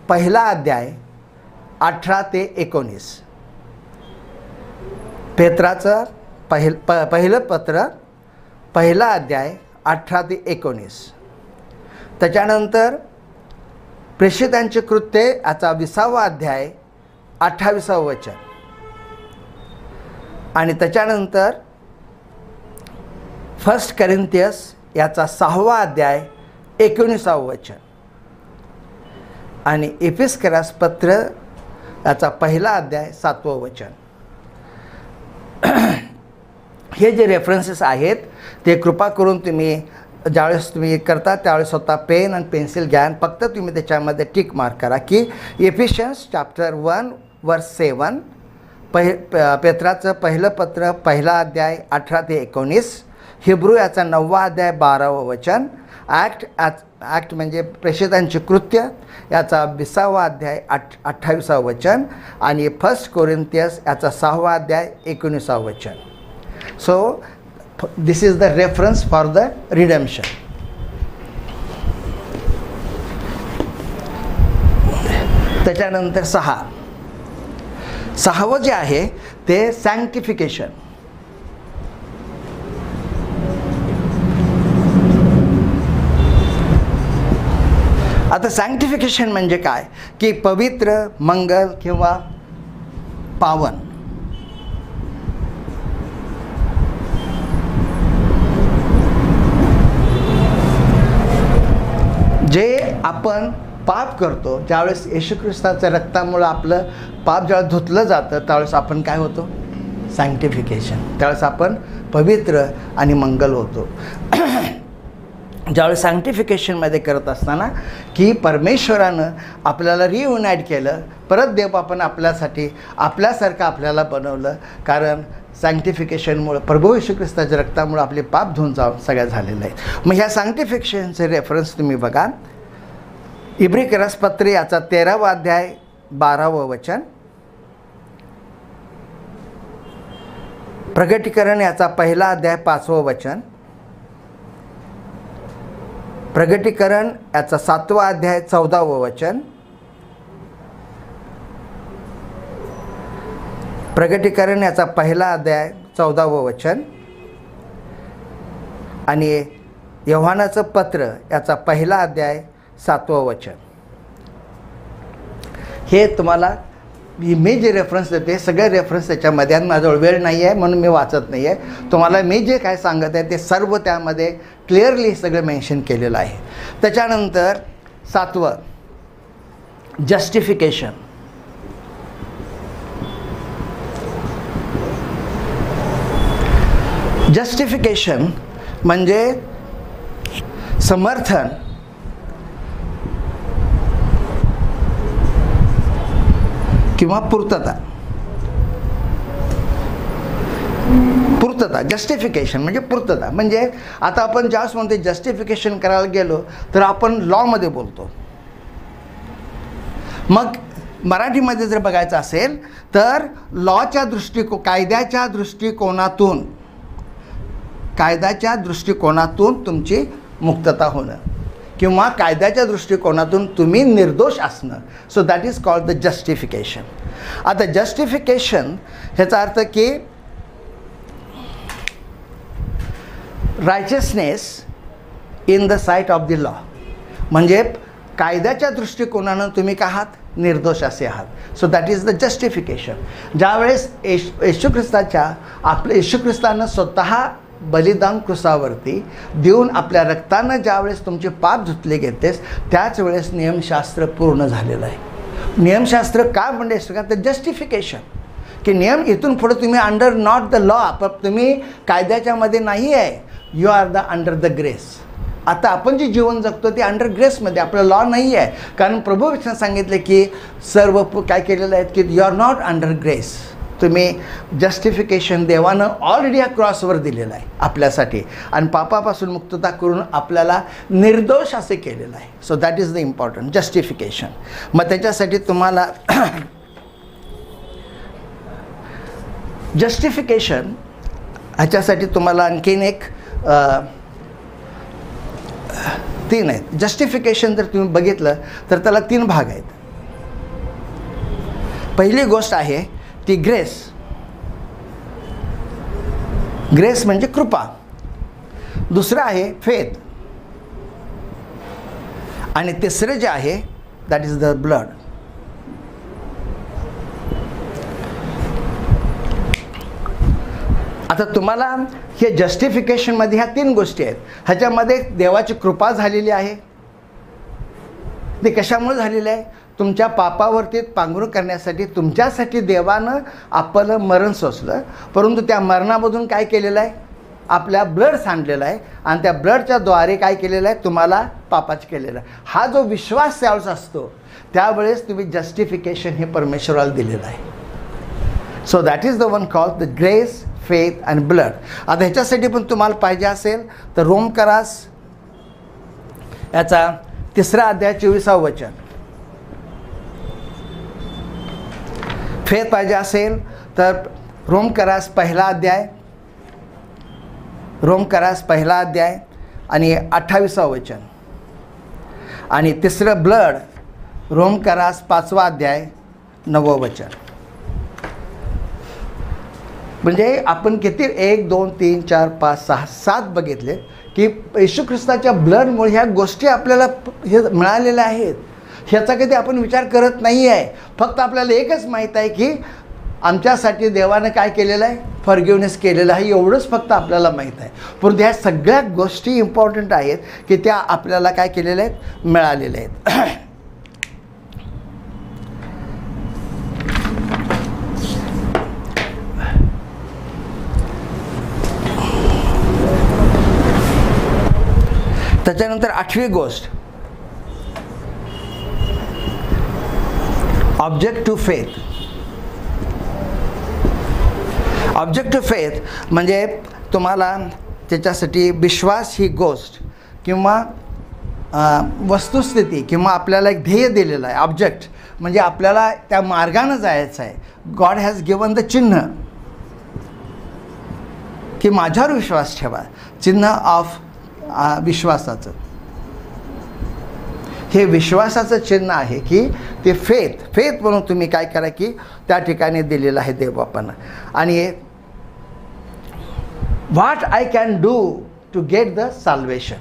1ला अध्याय 18 ते 19. पेत्राचं पहिलं पत्र 1ला अध्याय 18 ते 19. त्याच्यानंतर प्रेषितांचे कृत्ये याचा 20वा अध्याय 28वं वचन. आणि त्याच्यानंतर 1 करिंथियस याचा 6वा अध्याय 19वं वचन. आणि एफेसकरास पत्र याचा 1ला अध्याय 7वं वचन. हे जे रेफरन्सेस आहेत ते कृपा करून तुम्ही ज्यावेळेस तुम्ही करता त्यावेळेस स्वतः पेन आणि पेन्सिल घ्या. फक्त तुम्ही त्याच्यामध्ये टिक मार्क करा की एफिशियन्स चॅप्टर 1 वर्स 7, पेत्राचं पहिलं पत्र 1ला अध्याय 18 ते 19, हिब्रू याचा 9वा अध्याय 12वं वचन, ॲक्ट म्हणजे प्रेषितांची कृत्य याचा 20वा अध्याय 28वं वचन आणि 1 कोरिंथियस याचा 6वा अध्याय 19वं वचन. So this is the reference for the redemption. त्याच्यानंतर 6वं जे आहे ते सँक्टिफिकेशन. आता सँक्टिफिकेशन म्हणजे काय की पवित्र, मंगल किंवा पावन. जे आपण पाप करतो, ज्यावेळेस येशू ख्रिस्ताच्या रक्तामुळं आपलं पाप ज्यावेळेस धुतलं जातं त्यावेळेस आपण काय होतो? सँक्टिफिकेशन. त्यावेळेस आपण पवित्र आणि मंगल होतो. ज्यावेळेस सँक्टिफिकेशनमध्ये करत असताना की परमेश्वरानं आपल्याला रियुनाईट केलं, परत देव आपण आपल्यासाठी आपल्यासारखं आपल्याला बनवलं. कारण सँक्टिफिकेशनमुळं प्रभू येशू ख्रिस्ताच्या रक्तामुळं आपले पाप धुवून जाऊन सगळ्या झालेलं आहे. मग ह्या सँक्टिफिकेशनचे रेफरन्स तुम्ही बघा. इब्री करसपत्र याचा 13वा अध्याय 12वं वचन, प्रगटीकरण याचा 1 अध्याय 5वं वचन, प्रगटीकरण याचा 7वा अध्याय 14वं वचन, प्रगटीकरण याचा 1 अध्याय 14वं वचन आणि योहानाचं पत्र याचा 1 अध्याय 7वं वचन. हे तुम्हाला मी जे रेफरन्स देते सगळे रेफरन्स त्याच्यामध्ये आणि माझ्याजवळ वेळ नाही आहे म्हणून मी वाचत नाही आहे. तुम्हाला मी जे काय सांगत आहे ते सर्व त्यामध्ये क्लिअरली सगळं मेन्शन केलेलं आहे. त्याच्यानंतर 7वं जस्टिफिकेशन. जस्टिफिकेशन म्हणजे समर्थन किंवा पूर्तता. जस्टिफिकेशन म्हणजे पूर्तता. म्हणजे आता आपण ज्यावेळेस म्हणतो जस्टिफिकेशन करायला गेलो तर आपण लॉमध्ये बोलतो. मग मराठीमध्ये जर बघायचं असेल तर लॉच्या कायद्याच्या दृष्टिकोनातून तुमची मुक्तता होणं किंवा कायद्याच्या दृष्टिकोनातून तुम्ही निर्दोष असणं. So that is called the justification. आता जस्टिफिकेशन ह्याचा अर्थ की righteousness in the sight of the law. म्हणजे कायद्याच्या दृष्टिकोनानं तुम्ही काय आहात? निर्दोष असे आहात. So that is the justification. ज्यावेळेस येशू ख्रिस्तानं स्वतः बलिदान क्रुसावरती देऊन आपल्या रक्तानं ज्यावेळेस तुमचे पाप धुतले घेतेस त्याच वेळेस नियमशास्त्र पूर्ण झालेलं आहे. नियमशास्त्र का म्हणजे का तर जस्टिफिकेशन, की नियम इथून पुढे तुम्ही अंडर नॉट द लॉ, पण तुम्ही कायद्याच्यामध्ये नाही आहे. You are the under the grace. आता आपण जे जीवन जगतो ते अंडर ग्रेसमध्ये, आपलं लॉ नाही आहे. कारण प्रभू वचन सांगितले की सर्व काय केलेलं आहे की you are not under grace. तुम्ही जस्टिफिकेशन देवानं ऑलरेडी या क्रॉसवर दिलेलं आहे आपल्यासाठी आणि पापापासून मुक्तता करून आपल्याला निर्दोष असे केलेलं आहे. So that is the important justification. मग त्याच्यासाठी तुम्हाला जस्टिफिकेशन ह्याच्यासाठी तुम्हाला आणखीन एक 3 आहेत. जस्टिफिकेशन जर तुम्ही बघितलं तर त्याला 3 भाग आहेत. पहिली गोष्ट आहे ती ग्रेस. ग्रेस म्हणजे कृपा. दुसरं आहे फेथ आणि तिसरं जे आहे दॅट इज द ब्लड. आता तुम्हाला हे जस्टिफिकेशनमध्ये ह्या 3 गोष्टी आहेत. ह्याच्यामध्ये देवाची कृपा झालेली आहे. ते कशामुळे झालेलं आहे? तुमच्या पापावरती पांघरून करण्यासाठी तुमच्यासाठी देवानं आपलं मरण सोसलं, परंतु त्या मरणामधून काय केलेलं आहे? आपल्या ब्लड सांडलेला आहे आणि त्या ब्लडच्या द्वारे काय केलेलं आहे? तुम्हाला पापाचं केलेलं आहे. हा जो विश्वास त्यावेळेस असतो त्यावेळेस तुम्ही जस्टिफिकेशन हे परमेश्वराला दिलेलं आहे. So that is the one called the grace, faith and blood. आता ह्याच्यासाठी पण तुम्हाला पाहिजे असेल तर रोमकरास याचा 3 अध्याय 24वं वचन. फेथ पाहिजे असेल तर रोमकरास 1 अध्याय आणि 28वं वचन. आणि तिसरं ब्लड रोमकरास 5वा अध्याय 9वं वचन. म्हणजे आपण किती 1 2 3 4 5 6 7 बघितले की येशू ख्रिस्ताच्या ब्लडमुळे ह्या गोष्टी आपल्याला हे मिळालेल्या आहेत. ह्याचा कधी आपण विचार करत नाही आहे. फक्त आपल्याला एकच माहीत आहे की आमच्यासाठी देवानं काय केलेलं आहे, फॉरगिवनेस केलेलं आहे, एवढंच फक्त आपल्याला माहीत आहे. परंतु ह्या सगळ्या गोष्टी इम्पॉर्टंट आहेत की त्या आपल्याला काय केलेल्या आहेत, मिळालेल्या आहेत. त्याच्यानंतर 8वी गोष्ट, object to faith. Object to faith म्हणजे तुम्हाला त्याच्यासाठी विश्वास ही गोष्ट किंवा वस्तुस्थिती किंवा आपल्याला एक ध्येय दिलेलं आहे. ऑब्जेक्ट म्हणजे आपल्याला त्या मार्गानं जायचं आहे. गॉड हॅज गिवन द चिन्ह की माझ्यावर विश्वास ठेवा, चिन्ह ऑफ विश्वासाचं. हे विश्वासाचं चिन्ह आहे की ते फेथ म्हणून तुम्ही काय करा की त्या ठिकाणी दिलेलं आहे देव बापांना. आणि what I can do to get the salvation.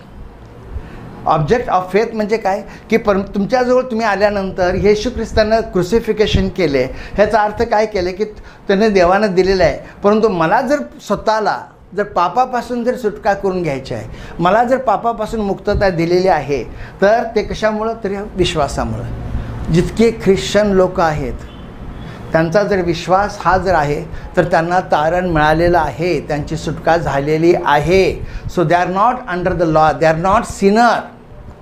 Object of faith म्हणजे काय की तुमच्याजवळ तुम्ही आल्यानंतर येशू ख्रिस्तानं क्रुसिफिकेशन केले. ह्याचा अर्थ काय केले की त्याने देवानं दिलेलं आहे. परंतु मला जर स्वतःला जर पापापासून जर सुटका करून घ्यायची आहे, मला जर पापापासून मुक्तता दिलेली आहे, तर ते कशामुळं, तरी विश्वासामुळं. जितके ख्रिश्चन लोक आहेत त्यांचा जर विश्वास हा जर आहे तर त्यांना तारण मिळालेलं आहे, त्यांची सुटका झालेली आहे. So they are not under the law, they are not Sinner.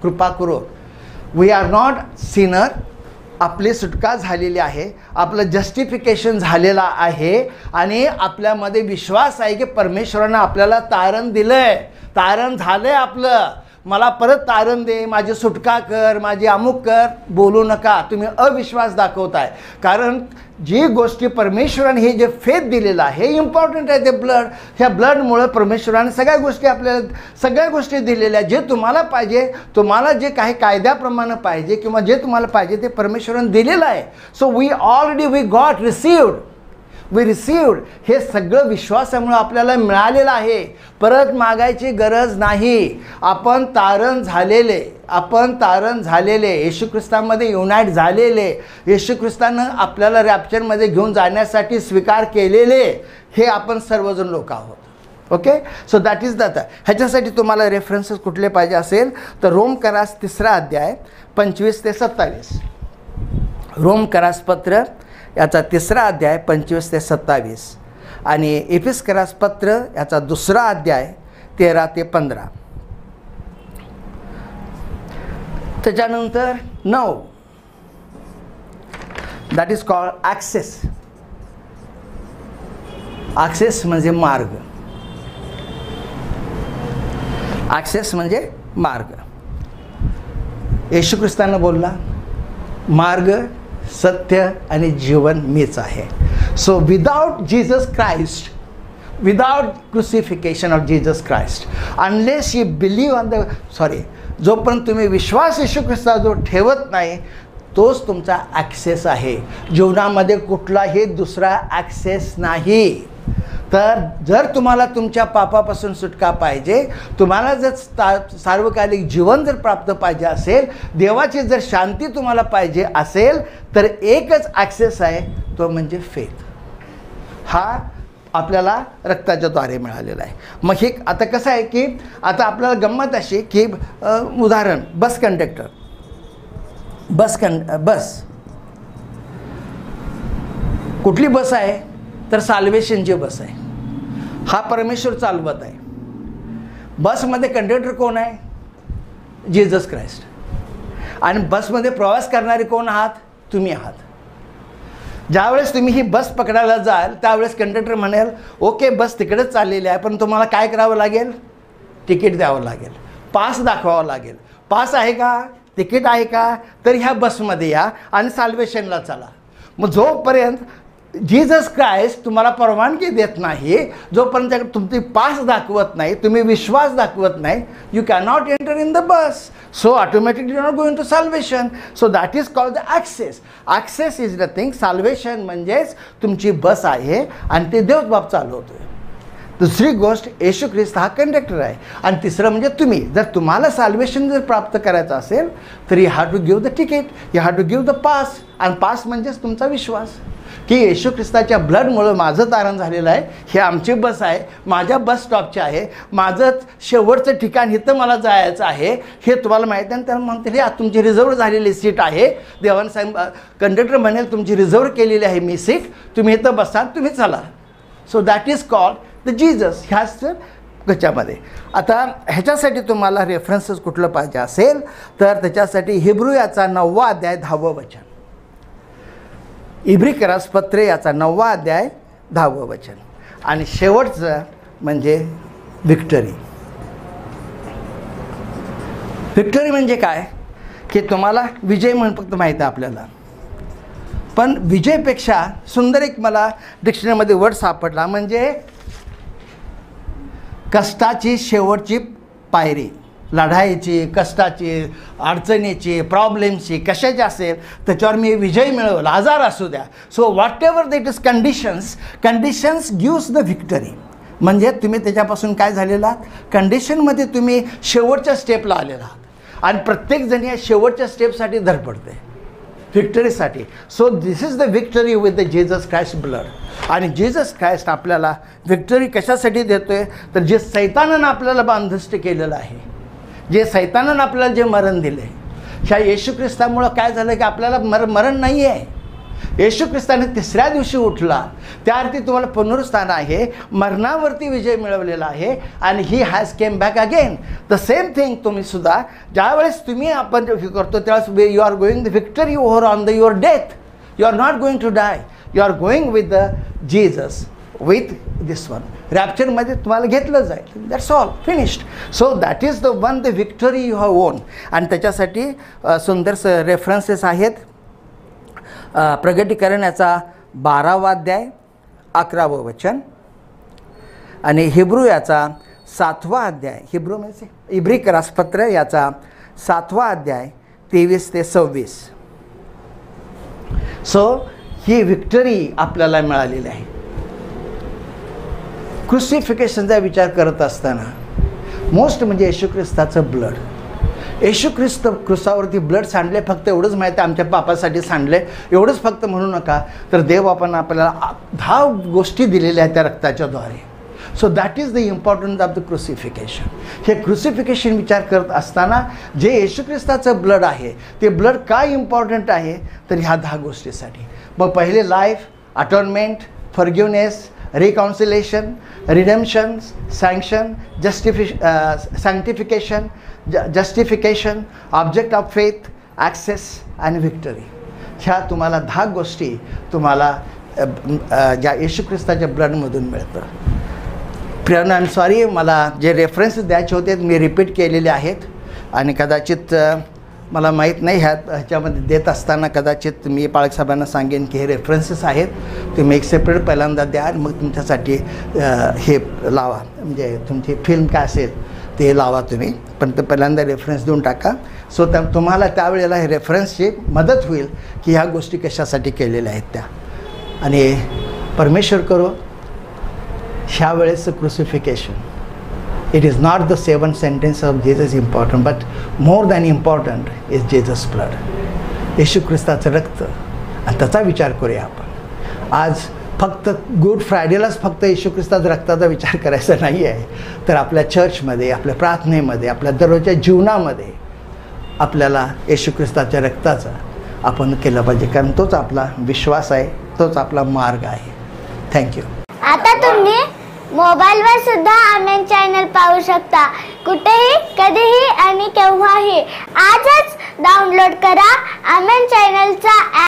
कृपा करून वी आर नॉट सिनर. आपली सुटका झालेली आहे, आपलं जस्टिफिकेशन झालेलं आहे आणि आपल्यामध्ये विश्वास आहे की परमेश्वरानं आपल्याला तारण दिलं आहे, तारण झालं आहे आपलं. मला परत तारण दे, माझी सुटका कर, माझी अमुक कर बोलू नका. तुम्ही अविश्वास दाखवताय. कारण जी गोष्टी परमेश्वराने हे जे फेथ दिलेलं आहे हे इम्पॉर्टंट आहे. ते ब्लड, ह्या ब्लडमुळं परमेश्वराने सगळ्या गोष्टी आपल्याला सगळ्या गोष्टी दिलेल्या. जे तुम्हाला पाहिजे, तुम्हाला जे काही कायद्याप्रमाणे पाहिजे किंवा जे तुम्हाला पाहिजे ते परमेश्वराने दिलेलं आहे. So we got received. हे सगळं विश्वासामुळे आपल्याला मिळालेलं आहे. परत मागायची गरज नाही. आपण तारण झालेले, येशू ख्रिस्तामध्ये युनाईट झालेले, येशू ख्रिस्तानं आपल्याला रॅप्चरमध्ये घेऊन जाण्यासाठी स्वीकार केलेले हे आपण सर्वजण लोक आहोत. Okay, so that is the. ह्याच्यासाठी तुम्हाला रेफरन्सेस कुठले पाहिजे असेल तर रोमकरास 3रा अध्याय 25 ते 27. रोमकरास पत्र याचा 3रा अध्याय 25 ते 27 आणि एफिसकरास पत्र याचा 2रा अध्याय 13 ते 15. त्याच्यानंतर 9, that is called access. Access म्हणजे मार्ग. ॲक्सेस म्हणजे मार्ग. येशू ख्रिस्तानं बोलला, मार्ग, सत्य आणि जीवन मीच आहे. So without Jesus Christ, without crucifixion of Jesus Christ, unless you believe on the जोपर्यंत तुम्ही विश्वास येशू ख्रिस्ताजवळ ठेवत नाही तोच तुमचा ॲक्सेस आहे. जीवनामध्ये कुठलाही दुसरा ॲक्सेस नाही. तर जर तुम्हाला तुमच्या पापापासून सुटका पाहिजे, तुम्हाला जर सार्वकालिक जीवन जर प्राप्त पाहिजे असेल, देवाची जर शांती तुम्हाला पाहिजे असेल, तर एकच ॲक्सेस आहे, तो म्हणजे फेथ. हा आपल्याला रक्ताच्या द्वारे मिळालेला आहे. मग हे आता कसं आहे की आता आपल्याला गंमत अशी की उदाहरण, बस कंडक्टर, बस कुठली बस आहे तर साल्वेशनची बस आहे. हा परमेश्वर चालवत आहे. बसमध्ये कंडक्टर कोण आहे? Jesus Christ. आणि बसमध्ये प्रवास करणारे कोण आहात? तुम्ही आहात. ज्यावेळेस तुम्ही ही बस पकडायला जाल त्यावेळेस कंडक्टर म्हणेल, ओके बस तिकडेच चाललेली आहे, पण तुम्हाला काय करावं लागेल? तिकीट द्यावं लागेल, पास दाखवावं लागेल. पास आहे का? तिकीट आहे का? तर ह्या बसमध्ये या आणि साल्वेशनला चला. मग जोपर्यंत जीसस क्राइस्ट तुम्हाला परवानगी देत नाही, जोपर्यंत तुमची पास दाखवत नाही, तुम्ही विश्वास दाखवत नाही, you cannot enter in the bus. So automatically you not going to salvation. So that is called the access. Access is nothing. Salvation म्हणजेच तुमची बस आहे आणि ते देवच बाप चालवतोय. दुसरी गोष्ट, येशू ख्रिस्त हा कंडक्टर आहे. आणि तिसरं म्हणजे तुम्ही, जर तुम्हाला सॅल्वेशन जर प्राप्त करायचं असेल तर you have to give the ticket, you have to give the pass. आणि पास म्हणजेच तुमचा विश्वास की येशू ख्रिस्ताच्या ब्लडमुळं माझं तारण झालेलं आहे, हे आमची बस आहे, माझ्या बस स्टॉपचे आहे, माझं शेवटचं ठिकाण इथं मला जायचं आहे हे तुम्हाला माहिती आहे. त्याला म्हणते तुमची रिझर्व झालेली सीट आहे. देवान साहेब कंडक्टर म्हणेल तुमची रिझर्व केलेली आहे मी सीट, तुम्ही इथं बसा, तुम्ही चला. So that is called the Jesus. ह्याच त्याच्यामध्ये आता ह्याच्यासाठी तुम्हाला रेफरन्सेस कुठलं पाहिजे असेल तर त्याच्यासाठी हिब्रू याचा 9वा अध्याय 10वं वचन, इब्रिकरास पत्र याचा 9वा अध्याय 10वं वचन, आणि शेवटचं म्हणजे विक्टरी. विक्टरी म्हणजे काय की तुम्हाला विजय म्हणून फक्त माहीत आहे आपल्याला, पण विजयपेक्षा सुंदर एक मला डिक्शनरीमध्ये वर्ड सापडला, म्हणजे कष्टाची शेवटची पायरी. लढाईची, कष्टाची, अडचणीची, प्रॉब्लेमची, कशाची असेल त्याच्यावर मी विजय मिळवला, आजार असू द्या. So what ever that is conditions gives the Victory. म्हणजे तुम्ही त्याच्यापासून काय झालेला आहात, कंडिशनमध्ये तुम्ही शेवटच्या स्टेपला आलेला आहात आणि प्रत्येकजण या शेवटच्या स्टेपसाठी धडपडते व्हिक्टरीसाठी. So this is the victory with the Jesus Christ blood. आणि जीसस क्राइस्ट आपल्याला व्हिक्टरी कशासाठी देतो आहे तर जे सैतानानं आपल्याला बांधष्ट केलेलं आहे, जे सैतानानं आपल्याला जे मरण दिलं आहे, ह्या येशू ख्रिस्तामुळं काय झालं की आपल्याला मरण नाही आहे. येशू ख्रिस्ताने 3ऱ्या दिवशी उठला, त्या अर्थी तुम्हाला पुनरुत्थान आहे, मरणावरती विजय मिळवलेला आहे आणि he has come back again. The same thing तुम्ही सुद्धा ज्यावेळेस तुम्ही आपण करतो त्यावेळेस you are going the victory over on the your death. You are not going to die, you are going with the Jesus, with this one. रॅप्चरमध्ये तुम्हाला घेतलं जाईल. That's all, finished. So that is the one the victory you have won. आणि त्याच्यासाठी सुंदर references आहेत. प्रगटीकरण याचा 12वा अध्याय 11वं वचन आणि हिब्रू याचा 7वा अध्याय, हिब्रू म्हणजे इब्रिकरास पत्र याचा 7वा अध्याय 23 ते 26. सो ही व्हिक्टरी आपल्याला मिळालेली आहे. क्रुसिफिकेशनचा विचार करत असताना मोस्ट म्हणजे येशू ख्रिस्ताचं ब्लड. येशू ख्रिस्त क्रुसावरती ब्लड सांडले, फक्त एवढंच माहिती आहे आमच्या पापासाठी सांडले एवढंच फक्त म्हणू नका, तर देव आपण आपल्याला 10 गोष्टी दिलेल्या आहेत त्या रक्ताच्याद्वारे. So that is the importance of the crucifixion. हे क्रुसिफिकेशन विचार करत असताना जे येशू ख्रिस्ताचं ब्लड आहे ते ब्लड काय इम्पॉर्टंट आहे तर ह्या 10 गोष्टीसाठी. मग पहिले life, atonement, forgiveness, reconciliation, redemption, sanction, sanctification, justification, object of faith, access आणि व्हिक्टरी. ह्या तुम्हाला 10 गोष्टी तुम्हाला ज्या येशू ख्रिस्ताच्या ब्लडमधून मिळतं. प्रियन, आय एम सॉरी, मला जे रेफरन्सेस द्यायचे होते मी रिपीट केलेले आहेत आणि कदाचित मला माहीत नाही ह्याच्यामध्ये देत असताना कदाचित मी पाळक साहेबांना सांगेन की हे रेफरन्सेस आहेत, तुम्ही एक सेपरेट पहिल्यांदा द्या आणि मग तुमच्यासाठी हे लावा, म्हणजे तुमची फिल्म काय असेल ते लावा तुम्ही, पण ते पहिल्यांदा रेफरन्स देऊन टाका. सो तुम्हाला त्यावेळेला हे रेफरन्सची मदत होईल की ह्या गोष्टी कशासाठी केलेल्या आहेत त्या. आणि परमेश्वर करो ह्या वेळेचं क्रुसिफिकेशन, it is not the 7 sentences of Jesus important, but more than important is Jesus' blood. येशू ख्रिस्ताचं रक्त आणि त्याचा विचार करूया आपण. आज फक्त गुड फ्रायडेलाच फक्त येशू ख्रिस्ताच्या रक्ताचा विचार करायचा नाही आहे, तर आपल्या चर्चमध्ये, आपल्या प्रार्थनेमध्ये, आपल्या दररोजच्या जीवनामध्ये आपल्याला येशू ख्रिस्ताच्या रक्ताचा आपण केलं पाहिजे, कारण तोच आपला विश्वास आहे, तोच आपला मार्ग आहे. थँक्यू. आता तुम्ही मोबाईलवर सुद्धा आमेन चॅनल पाहू शकता, कुठेही, कधीही आणि केव्हाही. आजच डाउनलोड करा आमेन चॅनलचा ॲप.